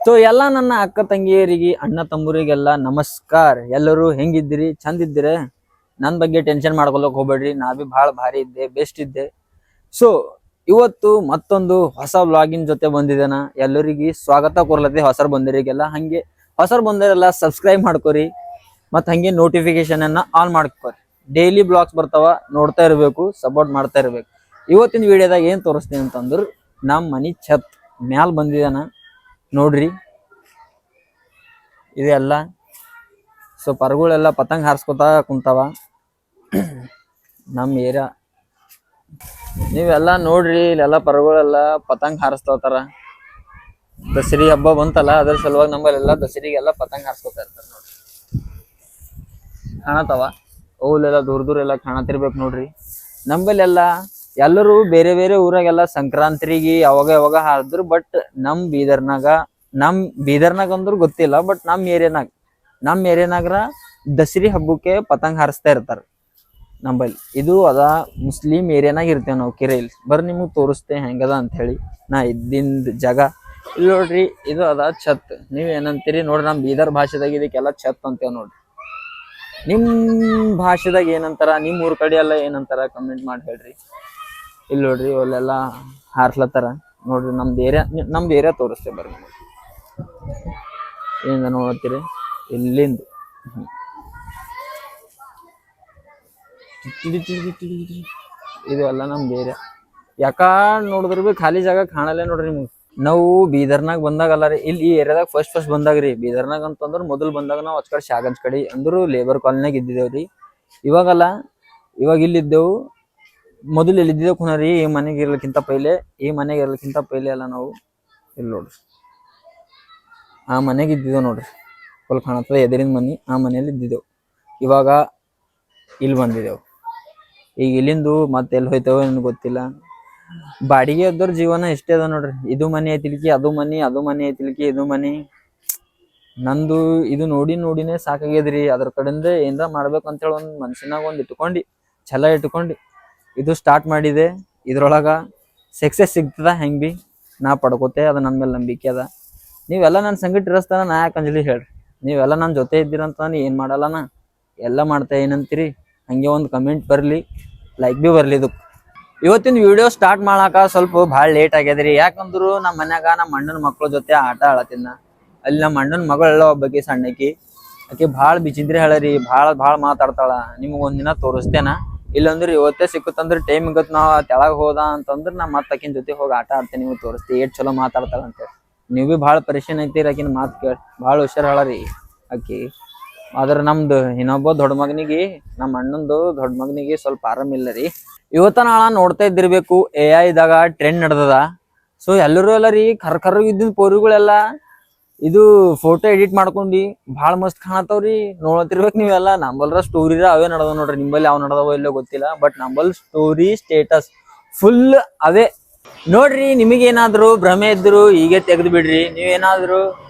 So ಎಲ್ಲಾ ನನ್ನ ಅಕ್ಕ ತಂಗಿಯರಿಗೆ ಅಣ್ಣ ತಮ್ಮರಿಗೆಲ್ಲ ನಮಸ್ಕಾರ. ಎಲ್ಲರೂ ಹೆಂಗಿದ್ದೀರಿ? ಚಂದ ಇದ್ದೀರಿ? ನನ್ನ ಬಗ್ಗೆ ಟೆನ್ಷನ್ ಮಾಡ್ಕೊಳಕ್ ಹೋಗ್ಬೇಡ್ರಿ, ನಾ ಬಿ ಭಾಳ ಭಾರಿ ಇದ್ದೆ, ಬೆಸ್ಟ್ ಇದ್ದೆ. ಸೊ ಇವತ್ತು ಮತ್ತೊಂದು ಹೊಸ ವ್ಲಾಗಿನ್ ಜೊತೆ ಬಂದಿದ್ದೇನ. ಎಲ್ಲರಿಗೆ ಸ್ವಾಗತ ಕೊರ್ಲತ್ತೆ ಹೊಸರು ಬಂದಿರಿಗೆಲ್ಲ. ಹಂಗೆ ಹೊಸರು ಬಂದಿರೆಲ್ಲ ಸಬ್ಸ್ಕ್ರೈಬ್ ಮಾಡ್ಕೊರಿ, ಮತ್ತು ಹಂಗೆ ನೋಟಿಫಿಕೇಶನ್ ಅನ್ನ ಆನ್ ಮಾಡ್ಕೊರಿ. ಡೈಲಿ ಬ್ಲಾಗ್ಸ್ ಬರ್ತಾವ, ನೋಡ್ತಾ ಇರಬೇಕು, ಸಪೋರ್ಟ್ ಮಾಡ್ತಾ ಇರ್ಬೇಕು. ಇವತ್ತಿನ ವಿಡಿಯೋದಾಗ ಏನು ತೋರಿಸ್ತೀನಿ ಅಂತಂದ್ರೆ ನಮ್ಮ ಮನೆ ಛತ್ ಮ್ಯಾಲ ಬಂದಿದ್ದಾನ ನೋಡ್ರಿ. ಇದೆಲ್ಲ ಸೊ ಪರಗಳೆಲ್ಲ ಪತಂಗ್ ಹಾರಿಸ್ಕೊತಾ ಕುಂತಾವ ನಮ್ಮ ಏರಿಯಾ. ನೀವೆಲ್ಲ ನೋಡ್ರಿ, ಇಲ್ಲೆಲ್ಲ ಪರಗಳೆಲ್ಲ ಪತಂಗ್ ಹಾರಿಸ್ತಾವತಾರ. ದಸರಿ ಹಬ್ಬ ಬಂತಲ್ಲ, ಅದ್ರ ಸಲುವಾಗಿ ನಮ್ಮಲ್ಲೆಲ್ಲ ದಸರಿಗೆಲ್ಲ ಪತಂಗ್ ಹಾರಿಸ್ಕೊತಾ ಇರ್ತಾರೆ ನೋಡ್ರಿ. ಕಾಣತಾವ ಅವುಲೆಲ್ಲ ದೂರ ದೂರ ಎಲ್ಲ ಕಾಣತಿರ್ಬೇಕು ನೋಡ್ರಿ. ನಮ್ಮಲ್ಲೆಲ್ಲ ಎಲ್ಲರೂ ಬೇರೆ ಬೇರೆ ಊರಾಗೆಲ್ಲ ಸಂಕ್ರಾಂತಿಗೆ ಯಾವಾಗ ಯಾವಾಗ ಹಾರಿದ್ರು. ಬಟ್ ನಮ್ಮ ಬೀದರ್ನಾಗ ಅಂದ್ರೂ ಗೊತ್ತಿಲ್ಲ. ಬಟ್ ನಮ್ಮ ಏರಿಯಾನಾಗ್ರ ದಸರಿ ಹಬ್ಬಕ್ಕೆ ಪತಂಗ್ ಹಾರಿಸ್ತಾ ಇರ್ತಾರ ನಂಬಲ್ಲಿ. ಇದು ಅದ ಮುಸ್ಲಿಂ ಏರಿಯಾನಾಗ ಇರ್ತೇವೆ ನಾವು ಕಿರೈಲಿ. ಬರ್ರಿ ನಿಮಗೆ ತೋರಿಸ್ತೇ ಹೆಂಗದ ಅಂತ ಹೇಳಿ ನಾ ಇದ್ದಿಂದ ಜಾಗ. ಇಲ್ಲಿ ನೋಡ್ರಿ, ಇದು ಅದ ಛತ್. ನೀವೇನಂತೀರಿ ನೋಡ್ರಿ, ನಮ್ಮ ಬೀದರ್ ಭಾಷೆದಾಗ ಇದಕ್ಕೆಲ್ಲ ಛತ್ ಅಂತೇವ್ ನೋಡ್ರಿ. ನಿಮ್ಮ ಭಾಷೆದಾಗ ಏನಂತಾರ, ನಿಮ್ಮ ಊರ್ ಕಡೆ ಎಲ್ಲ ಏನಂತಾರ ಕಮೆಂಟ್ ಮಾಡಿ ಹೇಳ್ರಿ. ಇಲ್ಲಿ ನೋಡ್ರಿ ಅಲ್ಲೆಲ್ಲ ಹಾರ್ಸ್ಲತ್ತಾರ ನೋಡ್ರಿ. ನಮ್ದು ಏರಿಯಾ ತೋರಿಸ್ತೇವೆ ಬರ್ರಿ. ಏನಿಂದ ನೋಡ್ತೀರಿ ಇಲ್ಲಿಂದ ಇದು ಎಲ್ಲ ನಮ್ದು ಏರಿಯಾ. ಯಾಕಂಡ್ ನೋಡಿದ್ರಿ ಬಿ ಖಾಲಿ ಜಾಗ ಕಾಣಲ್ಲ ನೋಡ್ರಿ ನಿಮ್ಗೆ. ನಾವು ಬೀದರ್ನಾಗ ಬಂದಾಗಲ್ಲ ರೀ, ಇಲ್ಲಿ ಈ ಏರಿಯಾದಾಗ ಫಸ್ಟ್ ಬಂದಾಗ್ರಿ. ಬೀದರ್ನಾಗ ಅಂತಂದ್ರೆ ಮೊದಲು ಬಂದಾಗ ನಾವು ಅಚ್ ಕಡೆ ಶಾಗಂಜ್ ಕಡೆ ಅಂದ್ರು ಲೇಬರ್ ಕಾಲೋನಿಯಾಗ ಇದ್ದಿದ್ದೇವ್ರಿ. ಇವಾಗಲ್ಲ, ಇವಾಗ ಇಲ್ಲಿದ್ದೆವು. ಮೊದಲು ಎಲ್ಲಿದ್ದೇವೆ ಕುನರಿ, ಈ ಮನೆಗೆ ಇರ್ಲಿಕ್ಕಿಂತ ಪೈಲೆ ಅಲ್ಲ ನಾವು ಇಲ್ಲಿ ನೋಡ್ರಿ ಆ ಮನೆಗೆ ಇದ್ದಿದ್ದೇವೆ ನೋಡ್ರಿ. ಫುಲ್ ಕಾಣತ್ತದ ಎದುರಿನ ಮನೆ, ಆ ಮನೆಯಲ್ಲಿ ಇದ್ದಿದ್ದೆವು. ಇವಾಗ ಇಲ್ಲಿ ಬಂದಿದ್ದೆವು. ಈಗ ಇಲ್ಲಿಂದು ಮತ್ತೆ ಎಲ್ಲಿ ಹೋಯ್ತೇವೋ ನನ್ಗೆ ಗೊತ್ತಿಲ್ಲ. ಬಾಡಿಗೆ ಇದ್ದವ್ರ ಜೀವನ ಇಷ್ಟೇ ಅದ ನೋಡ್ರಿ. ಇದು ಮನೆ ಐತಿಲ್ಕಿ ಅದು ಮನೆ ಐತಿಲ್ಕಿ ಇದು ಮನೆ. ನಂದು ಇದು ನೋಡಿನೇ ಸಾಕಾಗ್ಯದ್ರಿ. ಅದ್ರ ಕಡೆಯಿಂದ ಏನಾರ ಮಾಡ್ಬೇಕು ಅಂತೇಳಿ ಒಂದು ಮನ್ಸಿನಾಗ ಒಂದು ಛಲ ಇಟ್ಕೊಂಡು ಇದು ಸ್ಟಾರ್ಟ್ ಮಾಡಿದೆ. ಇದ್ರೊಳಗ ಸಕ್ಸಸ್ ಸಿಗ್ತದ ಹೆಂಗ್ ಬಿ ನಾ ಪಡ್ಕೋತೆ, ಅದು ನನ್ನ ಮೇಲೆ ನಂಬಿಕೆ ಅದ. ನೀವೆಲ್ಲ ನನ್ನ ಸಂಗಟ ಇರಸ್ತಾನ, ನಾ ಯಾಕೆ ಅಂಜಲಿ ಹೇಳ್ರಿ. ನೀವೆಲ್ಲ ನನ್ನ ಜೊತೆ ಇದ್ದೀರಂತ ನಾನು ಏನು ಮಾಡಲ್ಲನ, ಎಲ್ಲ ಮಾಡ್ತಾ ಏನಂತೀರಿ. ಹಂಗೆ ಒಂದು ಕಮೆಂಟ್ ಬರಲಿ, ಲೈಕ್ ಬಿ ಬರಲಿ. ಇದಕ್ಕೆ ಇವತ್ತಿನ ವಿಡಿಯೋ ಸ್ಟಾರ್ಟ್ ಮಾಡಾಕ ಸ್ವಲ್ಪ ಭಾಳ ಲೇಟ್ ಆಗ್ಯದ್ರಿ. ಯಾಕಂದ್ರು ನಮ್ಮ ಮನ್ಯಾಗ ನಮ್ಮ ಅಣ್ಣನ ಮಕ್ಳ ಜೊತೆ ಆಟ ಆಡತ್ತಿನ. ಅಲ್ಲಿ ನಮ್ಮ ಅಣ್ಣನ ಮಗಳೆಲ್ಲ ಒಬ್ಬಾಕಿ ಸಣ್ಣಕಿ, ಆಕೆ ಭಾಳ ಬಿಚಿಂದ್ರಿ ಹೇಳರಿ, ಭಾಳ ಮಾತಾಡ್ತಾಳ. ನಿಮ್ಗೆ ಒಂದಿನ ತೋರಿಸ್ತೇನ. ಇಲ್ಲಂದ್ರೆ ಇವತ್ತೇ ಸಿಕ್ಕುತ್ತಂದ್ರೆ ಟೈಮ್ ಇವತ್ತು ನಾವು ತೆಳಗ್ ಹೋದ ಅಂತಂದ್ರೆ ನಾ ಮತ್ತೆ ಆಕಿನ ಜೊತೆ ಹೋಗಿ ಆಟ ಆಡ್ತೇನೆ. ನೀವು ತೋರಿಸ್ತೀವಿ ಏಟ್ ಚಲೋ ಮಾತಾಡ್ತಾಳ ಅಂತೇಳಿ. ನೀವು ಬಿ ಭಾಳ ಪರಿಶೀಲನೆ ಐತಿರಿ ಆಕಿನ ಮಾತು ಕೇಳಿ. ಭಾಳ ಹುಷಾರ್ ಹೇಳರಿ ಆಕಿ. ಆದ್ರೆ ನಮ್ದು ಇನ್ನೊಬ್ಬ ದೊಡ್ಡ ಮಗನಿಗೆ, ನಮ್ಮ ಅಣ್ಣಂದು ದೊಡ್ಡ ಮಗನಿಗೆ ಸ್ವಲ್ಪ ಆರಾಮಿಲ್ಲ ರೀ. ಇವತ್ತ ನಾಳ ನೋಡ್ತಾ ಇದ್ದಿರ್ಬೇಕು, AI ದಾಗ ಟ್ರೆಂಡ್ ನಡೆದದ. ಸೊ ಎಲ್ಲರೂ ಎಲ್ಲ ರೀ ಕರ್ರ ಇದ್ದಿನ ಪೋರಿಗಳೆಲ್ಲ ಇದು ಫೋಟೋ ಎಡಿಟ್ ಮಾಡ್ಕೊಂಡು ಭಾಳ ಮಸ್ತ್ ಕಾಣತ್ತವ್ರಿ. ನೋಡ್ತಿರ್ಬೇಕು ನೀವೆಲ್ಲ. ನಂಬಲ್ರ ಸ್ಟೋರಿ ಅವೇ ನಡೆದವ ನೋಡ್ರಿ. ನಿಂಬಲ್ಲಿ ಯಾವ ನಡೆದವ ಇಲ್ಲೋ ಗೊತ್ತಿಲ್ಲ. ಬಟ್ ನಂಬಲ್ ಸ್ಟೋರಿ ಸ್ಟೇಟಸ್ ಫುಲ್ ಅವೇ ನೋಡ್ರಿ. ನಿಮಗೇನಾದ್ರು ಭ್ರಮೆ ಇದ್ರು ಹೀಗೆ ತೆಗೆದು ಬಿಡ್ರಿ. ನೀವೇನಾದ್ರು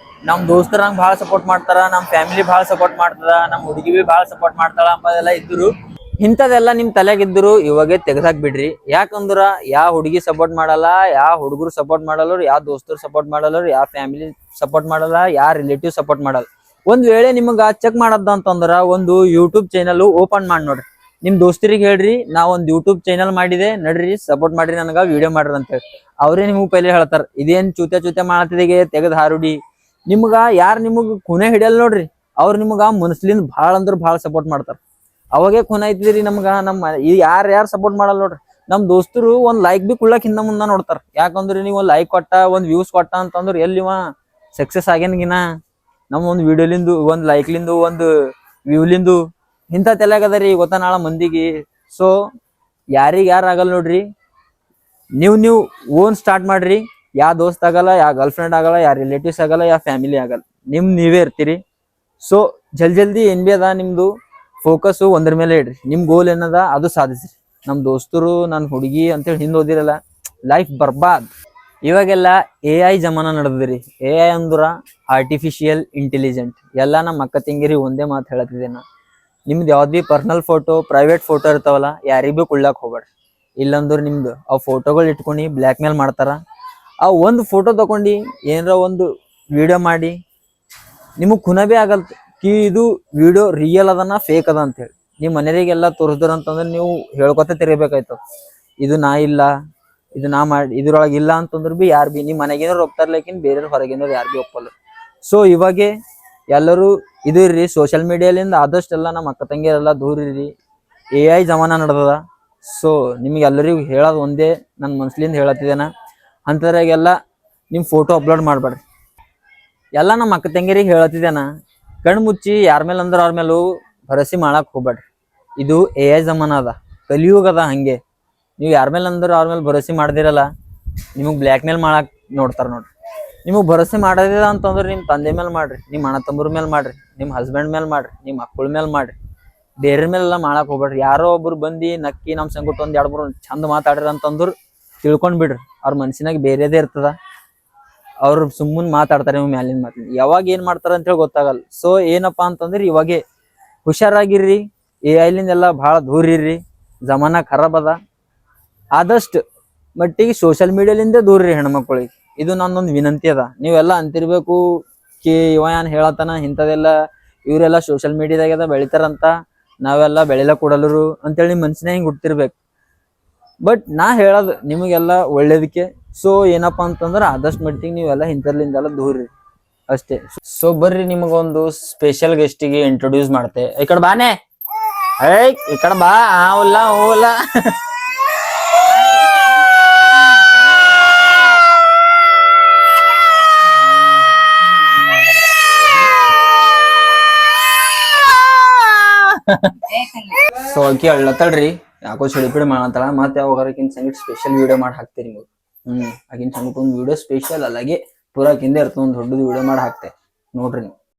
ನಮ್ಮ ದೋಸ್ತರಂಗೆ ಭಾಳ ಸಪೋರ್ಟ್ ಮಾಡ್ತಾರ, ನಮ್ಮ ಫ್ಯಾಮಿಲಿ ಭಾಳ ಸಪೋರ್ಟ್ ಮಾಡ್ತದ, ನಮ್ಮ ಹುಡುಗಿ ಬಿ ಭಾಳ ಸಪೋರ್ಟ್ ಮಾಡ್ತಾಳ ಅಂಬದೆಲ್ಲ ಇದ್ರು, ಇಂಥದೆಲ್ಲ ನಿಮ್ ತಲೆಗಿದ್ರು ಇವಾಗೆ ತೆಗ್ದಾಕ್ ಬಿಡ್ರಿ. ಯಾಕಂದ್ರ ಯಾವ ಹುಡುಗಿ ಸಪೋರ್ಟ್ ಮಾಡಲ್ಲ, ಯಾವ ಹುಡುಗರು ಸಪೋರ್ಟ್ ಮಾಡಲ್ಲ, ಯಾವ ದೋಸ್ತರು ಸಪೋರ್ಟ್ ಮಾಡಲ್ಲ, ಯಾವ ಫ್ಯಾಮಿಲಿ ಸಪೋರ್ಟ್ ಮಾಡಲ್ಲ, ಯಾವ ರಿಲೇಟಿವ್ ಸಪೋರ್ಟ್ ಮಾಡಲ್ಲ. ಒಂದ್ ವೇಳೆ ನಿಮಗ ಚೆಕ್ ಮಾಡದ ಅಂತಂದ್ರ ಒಂದು ಯೂಟ್ಯೂಬ್ ಚಾನಲ್ ಓಪನ್ ಮಾಡಿ ನೋಡ್ರಿ. ನಿಮ್ ದೋಸ್ತರಿಗೆ ಹೇಳ್ರಿ, ನಾ ಒಂದ್ ಯೂಟ್ಯೂಬ್ ಚಾನಲ್ ಮಾಡಿದೆ ನಡ್ರಿ, ಸಪೋರ್ಟ್ ಮಾಡ್ರಿ, ನನಗ ವಿಡಿಯೋ ಮಾಡ್ರಿ ಅಂತ ಹೇಳಿ. ಅವ್ರೇ ನಿಮ್ಗೆ ಪೈಲೆ ಹೇಳ್ತಾರ, ಇದೇನ್ ಚೂತೆ ಮಾಡತಿದಿಗೆ ತೆಗದ್ ಹಾರುಡಿ. ನಿಮ್ಗ ಯಾರು ನಿಮಗ್ ಕುನೆ ಹಿಡಿಯಲ್ಲ ನೋಡ್ರಿ, ಅವ್ರು ನಿಮ್ಗ ಮನಸ್ಲಿಂದ ಭಾಳ ಅಂದ್ರ ಭಾಳ ಸಪೋರ್ಟ್ ಮಾಡ್ತಾರ. ಅವಾಗೆ ಖುನ ಐತಿದ್ರಿ ನಮ್ಗ. ನಮ್ಮ ಯಾರು ಸಪೋರ್ಟ್ ಮಾಡಲ್ಲ ನೋಡ್ರಿ. ನಮ್ ದೋಸ್ತರು ಒಂದ್ ಲೈಕ್ ಬಿ ಕುಳ್ಳಕ್ ಹಿಂದ ಮುಂದ ನೋಡ್ತಾರ. ಯಾಕಂದ್ರೆ ನೀವು ಒಂದ್ ಲೈಕ್ ಕೊಟ್ಟ, ಒಂದ್ ವ್ಯೂಸ್ ಕೊಟ್ಟ ಅಂತಂದ್ರ ಎಲ್ಲಿವ ಸಕ್ಸಸ್ ಆಗ್ಯಾನಗಿನ. ನಮ್ ಒಂದ್ ವಿಡಿಯೋಲಿಂದು, ಒಂದ್ ಲೈಕ್ಲಿಂದು, ಒಂದ್ ವ್ಯೂಲಿಂದು ಇಂಥ ತಲೆಗದರಿ ಗೊತ್ತ ನಾಳ ಮಂದಿಗೆ. ಸೊ ಯಾರು ಆಗಲ್ಲ ನೋಡ್ರಿ. ನೀವು ಓನ್ ಸ್ಟಾರ್ಟ್ ಮಾಡ್ರಿ. ಯಾ ದೋಸ್ತ್ ಆಗಲ್ಲ, ಯಾ ಗರ್ಲ್ ಫ್ರೆಂಡ್ ಆಗಲ್ಲ, ಯಾ ರಿಲೇಟಿವ್ಸ್ ಆಗಲ್ಲ, ಯಾ ಫ್ಯಾಮಿಲಿ ಆಗಲ್ಲ. ನೀವೇ ಇರ್ತೀರಿ. ಸೊ ಜಲ್ದಿ ಏನ್ ಬಿ ಅದ ನಿಮ್ದು ಫೋಕಸ್ ಒಂದ್ರ ಮೇಲೆ ಇಡ್ರಿ. ನಿಮ್ ಗೋಲ್ ಏನದ ಅದು ಸಾಧಿಸ್ರಿ. ನಮ್ ದೋಸ್ತರು, ನನ್ ಹುಡುಗಿ ಅಂತೇಳಿ ಹಿಂದ್ ಓದಿರಲ್ಲ, ಲೈಫ್ ಬರ್ಬಾದ್. ಇವಾಗೆಲ್ಲ AI ಜಮಾನ ನಡೆದ್ರಿ. AI ಅಂದ್ರ ಆರ್ಟಿಫಿಷಿಯಲ್ ಇಂಟೆಲಿಜೆಂಟ್. ಎಲ್ಲ ನಮ್ಮ ಅಕ್ಕ ತಂಗಿರಿ ಒಂದೇ ಮಾತು ಹೇಳತ್ತಿದ್ದೇನ, ನಿಮ್ದು ಯಾವ್ದು B personal photo, private photo ಇರ್ತಾವಲ್ಲ, ಯಾರಿಗ್ ಬಿ ಕುಳ್ಳಾಕ್ ಹೋಗ್ಬೇಡ್ರಿ. ಇಲ್ಲಂದ್ರ ನಿಮ್ದು ಆ ಫೋಟೋಗಳು ಇಟ್ಕೊಂಡು ಬ್ಲ್ಯಾಕ್ ಮೇಲ್ ಮಾಡ್ತಾರ. ಆ ಒಂದು ಫೋಟೋ ತಗೊಂಡು ಏನಾರ ಒಂದು ವಿಡಿಯೋ ಮಾಡಿ ನಿಮಗೆ ಖುನ ಭೀ ಆಗಲ್ತ ಕಿ ಇದು ವಿಡಿಯೋ ರಿಯಲ್ ಅದನ್ನ ಫೇಕ್ ಅದ ಅಂತ ಹೇಳಿ. ನೀವು ಮನೆಯವರಿಗೆಲ್ಲ ತೋರಿಸ್ದ್ರ ಅಂತಂದ್ರೆ ನೀವು ಹೇಳ್ಕೊತ ತಿರ್ಬೇಕಾಯ್ತದ, ಇದು ನಾ ಇಲ್ಲ, ಇದು ನಾ ಮಾಡಿ ಇದ್ರೊಳಗೆ ಇಲ್ಲ ಅಂತಂದ್ರೆ ಭೀ ಯಾರು ಭೀ ನಿಮ್ಮ ಮನೆಗೇನೋ ಒಪ್ತಾರ್ಲೇಕಿನ್ ಬೇರೆ ಹೊರಗೇನೋ ಯಾರು ಭೀ ಒಪ್ಪಲ್ಲ. ಸೊ ಇವಾಗೆ ಎಲ್ಲರೂ ಇದು ಇರ್ರಿ, ಸೋಷಿಯಲ್ ಮೀಡಿಯಾಲಿಂದ ಆದಷ್ಟೆಲ್ಲ ನಮ್ಮ ಅಕ್ಕ ತಂಗಿಯರೆಲ್ಲ ದೂರ ಇರ್ರಿ. AI ಜಮಾನ ನಡೆದದ. ಸೊ ನಿಮ್ಗೆ ಎಲ್ಲರಿಗೂ ಹೇಳೋದು ಒಂದೇ, ನನ್ನ ಮನ್ಸ್ಲಿಂದ ಹೇಳತ್ತಿದ್ದೇನ, ಅಂಥದ್ರಾಗೆಲ್ಲ ನಿಮ್ಮ ಫೋಟೋ ಅಪ್ಲೋಡ್ ಮಾಡಬೇಡ್ರಿ. ಎಲ್ಲ ನಮ್ಮ ಅಕ್ಕ ತಂಗಿಯರಿಗೆ ಹೇಳತ್ತಿದ್ದೇನ, ಕಣ್ಣು ಮುಚ್ಚಿ ಯಾರ ಮೇಲೆ ಅಂದ್ರೆ ಅವ್ರ ಮೇಲೂ ಭರವಸೆ ಮಾಡಕ್ಕೆ ಹೋಗ್ಬೇಡ್ರಿ. ಇದು AI ಜಮಾನ ಅದ, ಕಲಿಯುಗ ಅದ. ಹಂಗೆ ನೀವು ಯಾರ ಮೇಲೆ ಅಂದ್ರೆ ಅವ್ರ ಮೇಲೆ ಭರವಸೆ ಮಾಡ್ದಿರಲ್ಲ, ನಿಮಗೆ ಬ್ಲ್ಯಾಕ್ ಮೇಲ್ ಮಾಡಕ್ಕೆ ನೋಡ್ತಾರೆ ನೋಡ್ರಿ. ನಿಮಗೆ ಭರವಸೆ ಮಾಡೋದಿಲ್ಲ ಅಂತಂದ್ರೆ ನಿಮ್ಮ ತಂದೆ ಮೇಲೆ ಮಾಡ್ರಿ, ನಿಮ್ಮ ಅಣ್ಣ ತಮ್ಮರ ಮೇಲೆ ಮಾಡ್ರಿ, ನಿಮ್ಮ ಹಸ್ಬೆಂಡ್ ಮೇಲೆ ಮಾಡ್ರಿ, ನಿಮ್ಮ ಮಕ್ಕಳ ಮೇಲೆ ಮಾಡ್ರಿ. ಬೇರೆ ಮೇಲೆಲ್ಲ ಮಾಡಕ್ಕೆ ಹೋಗ್ಬೇಡ್ರಿ. ಯಾರೋ ಒಬ್ರು ಬಂದು ನಕ್ಕಿ ನಮ್ಮ ಸಂಗಟ ಒಂದು 2-3 ಚಂದ ಮಾತಾಡ್ರಿ ಅಂತಂದ್ರೆ ತಿಳ್ಕೊಂಡು ಬಿಡ್ರಿ, ಅವ್ರ ಮನ್ಸಿನಾಗ ಬೇರೆದೇ ಇರ್ತದ. ಅವ್ರು ಸುಮ್ಮನೆ ಮಾತಾಡ್ತಾರೆ ನೀವು ಮ್ಯಾಲಿನ ಮಾತು, ಯಾವಾಗ ಏನು ಮಾಡ್ತಾರೆ ಅಂತೇಳಿ ಗೊತ್ತಾಗಲ್ಲ. ಸೊ ಏನಪ್ಪ ಅಂತಂದ್ರೆ ಇವಾಗೆ ಹುಷಾರಾಗಿರ್ರಿ, AI ಭಾಳ ದೂರ ಇರ್ರಿ. ಜಮಾನ ಖರಾಬ್ ಅದ. ಆದಷ್ಟು ಮಟ್ಟಿಗೆ ಸೋಷಿಯಲ್ ಮೀಡಿಯಾಲಿಂದ ದೂರ ರೀ ಹೆಣ್ಮಕ್ಳಿಗೆ. ಇದು ನನ್ನೊಂದು ವಿನಂತಿ ಅದ. ನೀವೆಲ್ಲ ಅಂತಿರ್ಬೇಕು ಕಿ ಇವ ಏನು ಹೇಳತ್ತಾನ ಇಂಥದೆಲ್ಲ, ಇವರೆಲ್ಲ ಸೋಷಿಯಲ್ ಮೀಡಿಯಾದಾಗೆಲ್ಲ ಬೆಳಿತಾರಂತ, ನಾವೆಲ್ಲ ಬೆಳಿಲ ಕೊಡಲ್ಲರು ಅಂತೇಳಿ ನಿಮ್ಮ ಮನ್ಸಿನಾಗ ಹಿಂಗೆ ಹುಟ್ಟಿರ್ಬೇಕು. ಬಟ್ ನಾ ಹೇಳೋದು ನಿಮಗೆಲ್ಲ ಒಳ್ಳೇದಕ್ಕೆ. ಸೊ ಏನಪ್ಪ ಅಂತಂದ್ರೆ ಆದಷ್ಟು ಮಟ್ಟಿಗೆ ನೀವೆಲ್ಲ ಇಂಥರ್ಲಿಂದೆಲ್ಲ ದೂರ ರೀ ಅಷ್ಟೇ. ಸೊ ಬರ್ರಿ ನಿಮಗೊಂದು ಸ್ಪೆಷಲ್ ಗೆಸ್ಟಿಗೆ ಇಂಟ್ರೊಡ್ಯೂಸ್ ಮಾಡ್ತೆ. ಈ ಕಡೆ ಬಾನೆ, ಈ ಕಡೆ ಬಾ. ಆವಲ್ಲ ಓಲ್ಲ ಸೊ ಆಕಿ ಅಳ್ಳತ್ತಳ್ರಿ, ಯಾಕೋ ಚಿಡಿಪಿಡಿ ಮಾಡತ್ತಾಳ. ಮತ್ತೆ ಯಾವಾಗಕಿನ್ ಸಂಗೀತ ಸ್ಪೆಷಲ್ ವಿಡಿಯೋ ಮಾಡಿ ಹಾಕ್ತೀರಿ ನೀವು. ಆಕಿನ ಸಂಗೀತ ಒಂದು ವಿಡಿಯೋ ಸ್ಪೆಷಲ್ ಅಲ್ಲಾಗೆ ಪೂರಾ ಕಿಂದೆ ಇರ್ತದೆ, ಒಂದು ದೊಡ್ಡದು ವಿಡಿಯೋ ಮಾಡಿ ಹಾಕ್ತೆ ನೋಡ್ರಿ ನೀವು.